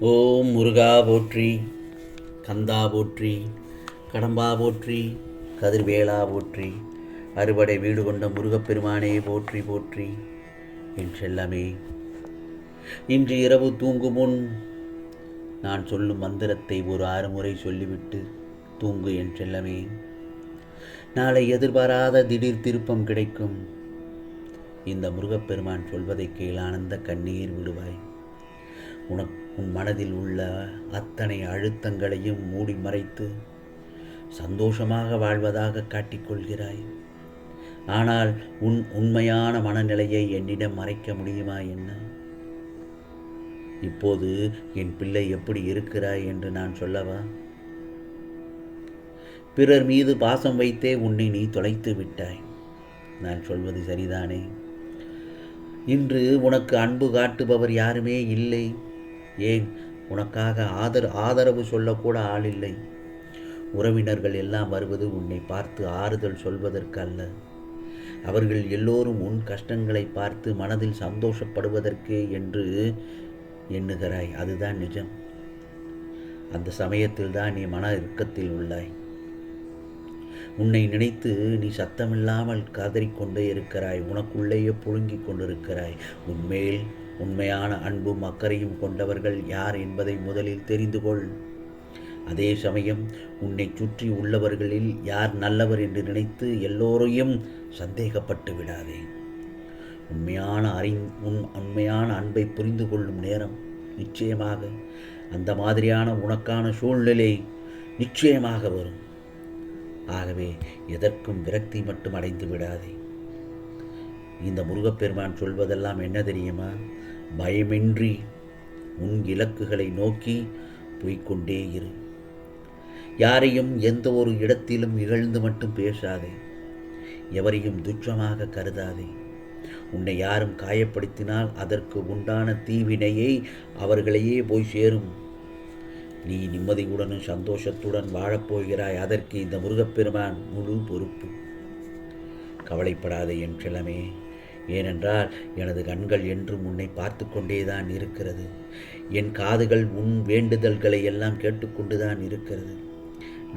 ஓம் முருகா போற்றி, கந்தா போற்றி, கடம்பா போற்றி, கதிர்வேளா போற்றி, அறுபடை வீடு கொண்ட முருகப்பெருமானே போற்றி போற்றி. என் செல்லமே, இன்று இரவு தூங்கும் முன் நான் சொல்லும் மந்திரத்தை ஒரு 6 முறை சொல்லிவிட்டு தூங்கு என் செல்லமே. நாளை எதிர்பாராத திடீர் திருப்பம் கிடைக்கும். இந்த முருகப்பெருமான் சொல்வதை கேள், ஆனந்த கண்ணீர் விடுவாய். உன் மனதில் உள்ள அத்தனை அழுத்தங்களையும் மூடி மறைத்து சந்தோஷமாக வாழ்வதாக காட்டிக்கொள்கிறாய். ஆனால் உன் உண்மையான மனநிலையை என்னிடம் மறைக்க முடியுமா என்ன? இப்போது என் பிள்ளை எப்படி இருக்கிறாய் என்று நான் சொல்லவா? பிறர் மீது பாசம் வைத்தே உன்னை நீ தொலைத்து விட்டாய். நான் சொல்வது சரிதானே? இன்று உனக்கு அன்பு காட்டுபவர் யாருமே இல்லை. ஏன், உனக்காக ஆதரவு சொல்லக்கூட ஆள் இல்லை. உறவினர்கள் எல்லாம் வருவது உன்னை பார்த்து ஆறுதல் சொல்வதற்கு அல்ல. அவர்கள் எல்லோரும் உன் கஷ்டங்களை பார்த்து மனதில் சந்தோஷப்படுவதற்கே என்று எண்ணுகிறாய். அதுதான் நிஜம். அந்த சமயத்தில் தான் நீ மன இறுக்கத்தில் உள்ளாய். உன்னை நினைத்து நீ சத்தமில்லாமல் காதறிக்கொண்டே இருக்கிறாய். உனக்குள்ளேயே புழுங்கிக் கொண்டிருக்கிறாய். உன்மேல் உண்மையான அன்பும் அக்கறையும் கொண்டவர்கள் யார் என்பதை முதலில் தெரிந்து கொள். அதே சமயம் உன்னை சுற்றி உள்ளவர்களில் யார் நல்லவர் என்று நினைத்து எல்லோரையும் சந்தேகப்பட்டு விடாதே. உண்மையான அன்பை புரிந்து கொள்ளும் நேரம் நிச்சயமாக அந்த மாதிரியான உனக்கான சூழ்நிலை நிச்சயமாக வரும். ஆகவே எதற்கும் விரக்தி மட்டும் அடைந்து விடாதே. இந்த முருகப்பெருமான் சொல்வதெல்லாம் என்ன தெரியுமா? பயமின்றி உன் இலக்குகளை நோக்கி போய்கொண்டே இரு. யாரையும் எந்த ஒரு இடத்திலும் இகழ்ந்து மட்டும் பேசாதே. எவரையும் துச்சமாக கருதாதே. உன்னை யாரும் காயப்படுத்தினால் அதற்கு உண்டான தீவினையை அவர்களையே போய் சேரும். நீ நிம்மதியுடனும் சந்தோஷத்துடன் வாழப்போகிறாய். அதற்கு இந்த முருகப்பெருமான் முழு பொறுப்பு. கவலைப்படாதே என் செல்லமே. ஏனென்றால் எனது கண்கள் என்றும் உன்னை பார்த்து கொண்டேதான் இருக்கிறது. என் காதுகள் உன் வேண்டுதல்களை எல்லாம் கேட்டுக்கொண்டுதான் இருக்கிறது.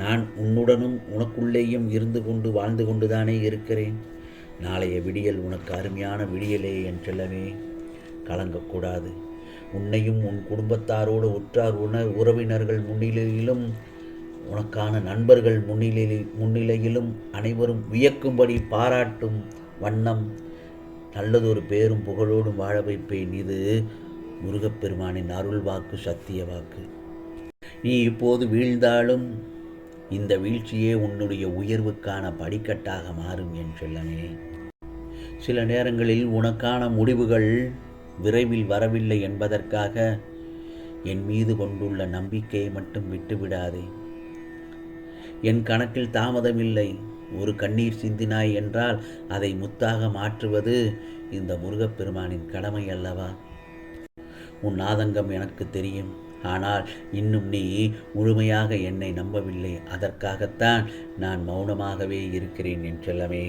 நான் உன்னுடனும் உனக்குள்ளேயும் இருந்து கொண்டு வாழ்ந்து கொண்டுதானே இருக்கிறேன். நாளைய விடியல் உனக்கு அருமையான விடியலே என் செல்லமே. கலங்கக்கூடாது. உன்னையும் உன் குடும்பத்தாரோடு உற்றார் உறவினர்கள் முன்னிலையிலும் உனக்கான நண்பர்கள் முன்னிலையிலும் அனைவரும் வியக்கும்படி பாராட்டும் வண்ணம் நல்லதொரு பேரும் புகழோடும் வாழ வைப்பேன். இது முருகப்பெருமானின் அருள் வாக்கு, சத்திய வாக்கு. நீ இப்போது வீழ்ந்தாலும் இந்த வீழ்ச்சியே உன்னுடைய உயர்வுக்கான படிக்கட்டாக மாறும் என் செல்லமே. சில நேரங்களில் உனக்கான முடிவுகள் விரைவில் வரவில்லை என்பதற்காக என் மீது கொண்டுள்ள நம்பிக்கையை மட்டும் விட்டுவிடாதே. என் கணக்கில் தாமதமில்லை. ஒரு கண்ணீர் சிந்தினாய் என்றால் அதை முத்தாக மாற்றுவது இந்த முருகப்பெருமானின் கடமை அல்லவா? உன் ஆதங்கம் எனக்கு தெரியும். ஆனால் இன்னும் நீ முழுமையாக என்னை நம்பவில்லை. அதற்காகத்தான் நான் மௌனமாகவே இருக்கிறேன் என் செல்லமே.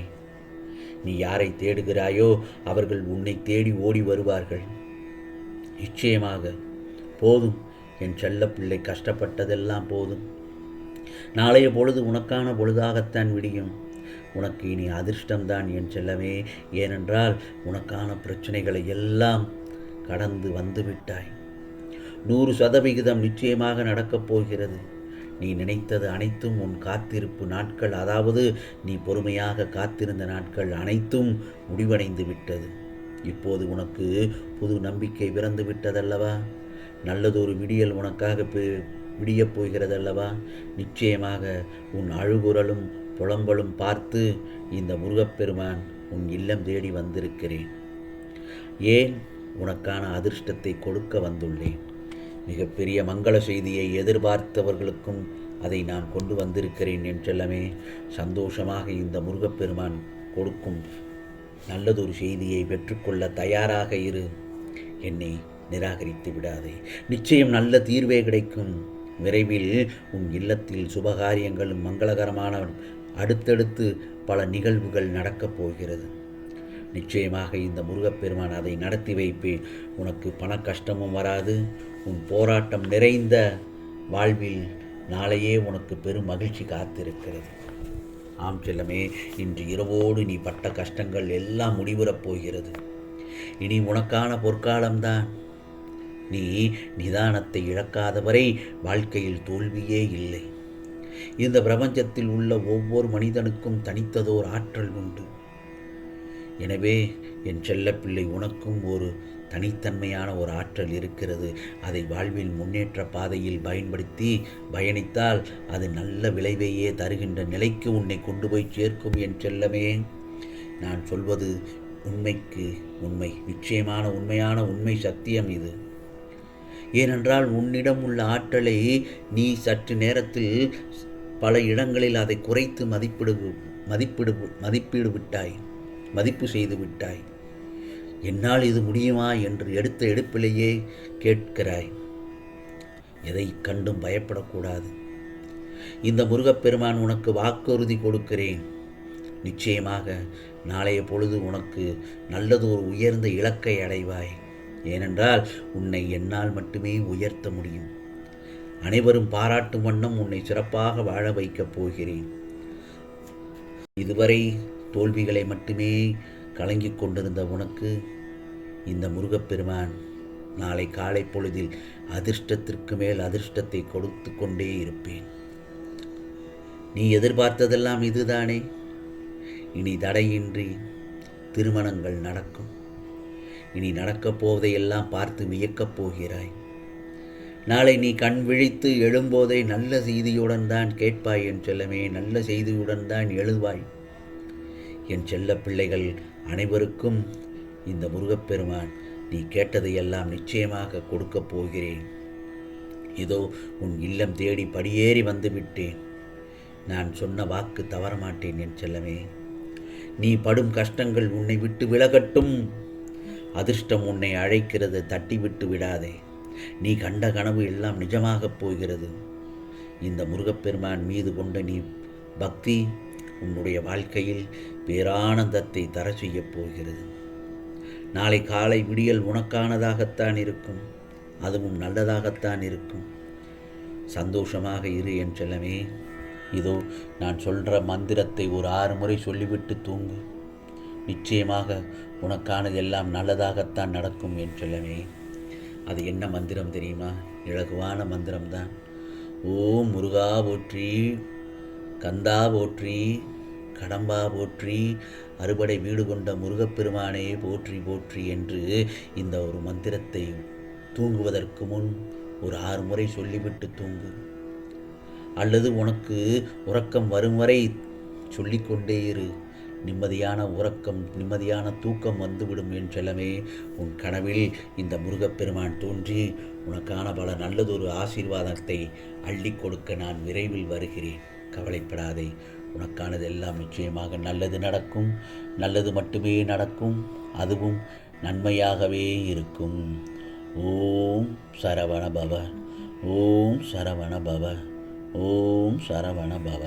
நீ யாரை தேடுகிறாயோ அவர்கள் உன்னை தேடி ஓடி வருவார்கள். நிச்சயமாக. போதும் என் செல்ல பிள்ளை, கஷ்டப்பட்டதெல்லாம் போதும். நாளைய பொழுது உனக்கான பொழுதாகத்தான் விடியும். உனக்கு இனி அதிர்ஷ்டம்தான் என் செல்லமே. ஏனென்றால் உனக்கான பிரச்சனைகளை எல்லாம் கடந்து வந்துவிட்டாய். 100% நிச்சயமாக நடக்கப் போகிறது. நீ நினைத்தது அனைத்தும் உன் காத்திருப்பு நாட்கள், அதாவது நீ பொறுமையாக காத்திருந்த நாட்கள் அனைத்தும் முடிவடைந்து விட்டது. இப்போது உனக்கு புது நம்பிக்கை பிறந்து விட்டதல்லவா? நல்லதொரு விடியல் உனக்காக விடியப் போகிறதல்லவா? நிச்சயமாக உன் அழுகுரலும் புலம்பலும் பார்த்து இந்த முருகப்பெருமான் உன் இல்லம் தேடி வந்திருக்கிறேன். ஏன், உனக்கான அதிர்ஷ்டத்தை கொடுக்க வந்துள்ளேன். மிகப்பெரிய மங்கள செய்தியை எதிர்பார்த்தவர்களுக்கும் அதை நான் கொண்டு வந்திருக்கிறேன் என் செல்லமே. சந்தோஷமாக இந்த முருகப்பெருமான் கொடுக்கும் நல்லதொரு செய்தியை பெற்றுக்கொள்ள தயாராக இரு. என்னை நிராகரித்து விடாதே. நிச்சயம் நல்ல தீர்வே கிடைக்கும். விரைவில் உன் இல்லத்தில் சுபகாரியங்களும் மங்களகரமான அடுத்தடுத்து பல நிகழ்வுகள் நடக்கப் போகிறது. நிச்சயமாக இந்த முருகப்பெருமான் அதை நடத்தி வைப்பேன். உனக்கு பண கஷ்டமும் வராது. உன் போராட்டம் நிறைந்த வாழ்வில் நாளையே உனக்கு பெரும் மகிழ்ச்சி காத்திருக்கிறது. ஆம் செல்லமே, இன்று இரவோடு நீ பட்ட கஷ்டங்கள் எல்லாம் முடிவுறப் போகிறது. இனி உனக்கான பொற்காலம்தான். நீ நிதானத்தை இழக்காதவரை வாழ்க்கையில் தோல்வியே இல்லை. இந்த பிரபஞ்சத்தில் உள்ள ஒவ்வொரு மனிதனுக்கும் தனித்ததோர் ஆற்றல் உண்டு. எனவே என் செல்லப்பிள்ளை, உனக்கும் ஒரு தனித்தன்மையான ஒரு ஆற்றல் இருக்கிறது. அதை வாழ்வில் முன்னேற்ற பாதையில் பயணித்தால் அது நல்ல விளைவையே தருகின்ற நிலைக்கு உன்னை கொண்டு போய் சேர்க்கும் என் செல்லமே. நான் சொல்வது உண்மைக்கு உண்மை, நிச்சயமான உண்மையான உண்மை, சத்தியம் இது. ஏனென்றால் உன்னிடம் உள்ள ஆற்றலை நீ சற்று நேரத்தில் பல இடங்களில் அதை குறைத்து மதிப்பு செய்து விட்டாய். என்னால் இது முடியுமா என்று எடுத்த எடுப்பிலேயே கேட்கிறாய். எதை கண்டும் பயப்படக்கூடாது. இந்த முருகப்பெருமான் உனக்கு வாக்குறுதி கொடுக்கிறேன். நிச்சயமாக நாளைய பொழுது உனக்கு நல்லதொரு உயர்ந்த இலக்கை அடைவாய். ஏனென்றால் உன்னை என்னால் மட்டுமே உயர்த்த முடியும். அனைவரும் பாராட்டும் வண்ணம் உன்னை சிறப்பாக வாழ வைக்கப் போகிறேன். இதுவரை தோல்விகளை மட்டுமே கலங்கிக் கொண்டிருந்த உனக்கு இந்த முருகப்பெருமான் நாளை காலை பொழுதில் அதிர்ஷ்டத்திற்கு மேல் அதிர்ஷ்டத்தை கொடுத்து கொண்டே இருப்பேன். நீ எதிர்பார்த்ததெல்லாம் இதுதானே? இனி தடையின்றி திருமணங்கள் நடக்கும். இனி நடக்கப் போவதையெல்லாம் பார்த்து வியக்கப் போகிறாய். நாளை நீ கண் விழித்து எழும்போதே நல்ல செய்தியுடன் தான் கேட்பாய் என் செல்லமே. நல்ல செய்தியுடன் தான் எழுவாய். என் செல்ல பிள்ளைகள் அனைவருக்கும் இந்த முருகப்பெருமான் நீ கேட்டதையெல்லாம் நிச்சயமாக கொடுக்கப் போகிறேன். இதோ உன் இல்லம் தேடி படியேறி வந்து விட்டேன். நான் சொன்ன வாக்கு தவறமாட்டேன் என் செல்லமே. நீ படும் கஷ்டங்கள் உன்னை விட்டு விலகட்டும். அதிர்ஷ்டம் உன்னை அழைக்கிறது, தட்டிவிட்டு விடாதே. நீ கண்ட கனவு எல்லாம் நிஜமாகப் போகிறது. இந்த முருகப்பெருமான் மீது கொண்ட நீ பக்தி உன்னுடைய வாழ்க்கையில் பேரானந்தத்தை தர செய்யப் போகிறது. நாளை காலை விடியல் உனக்கானதாகத்தான் இருக்கும். அதுவும் நல்லதாகத்தான் இருக்கும். சந்தோஷமாக இரு என் செல்லமே. இதோ நான் சொல்கிற மந்திரத்தை ஒரு 6 முறை சொல்லிவிட்டு தூங்கு. நிச்சயமாக உனக்கானது எல்லாம் நல்லதாகத்தான் நடக்கும் என் செல்லமே. அது என்ன மந்திரம் தெரியுமா? இலகுவான மந்திரம்தான். ஓம் முருகா போற்றி, கந்தா போற்றி, கடம்பா போற்றி, அறுபடை வீடு கொண்ட முருகப்பெருமானே போற்றி போற்றி என்று இந்த ஒரு மந்திரத்தை தூங்குவதற்கு முன் ஒரு 6 முறை சொல்லிவிட்டு தூங்கு. அல்லது உனக்கு உறக்கம் வரும் வரை சொல்லிக்கொண்டே இரு. நிம்மதியான உறக்கம், நிம்மதியான தூக்கம் வந்துவிடும் என் செல்லமே. உன் கனவில் இந்த முருகப்பெருமான் தோன்றி உனக்கான பல நல்லதொரு ஆசீர்வாதத்தை அள்ளி கொடுக்க நான் விரைவில் வருகிறேன். கவலைப்படாதே. உனக்கானதெல்லாம் நிச்சயமாக நல்லது நடக்கும். நல்லது மட்டுமே நடக்கும். அதுவும் நன்மையாகவே இருக்கும். ஓம் சரவண பவ. ஓம் சரவண பவ. ஓம் சரவண பவ.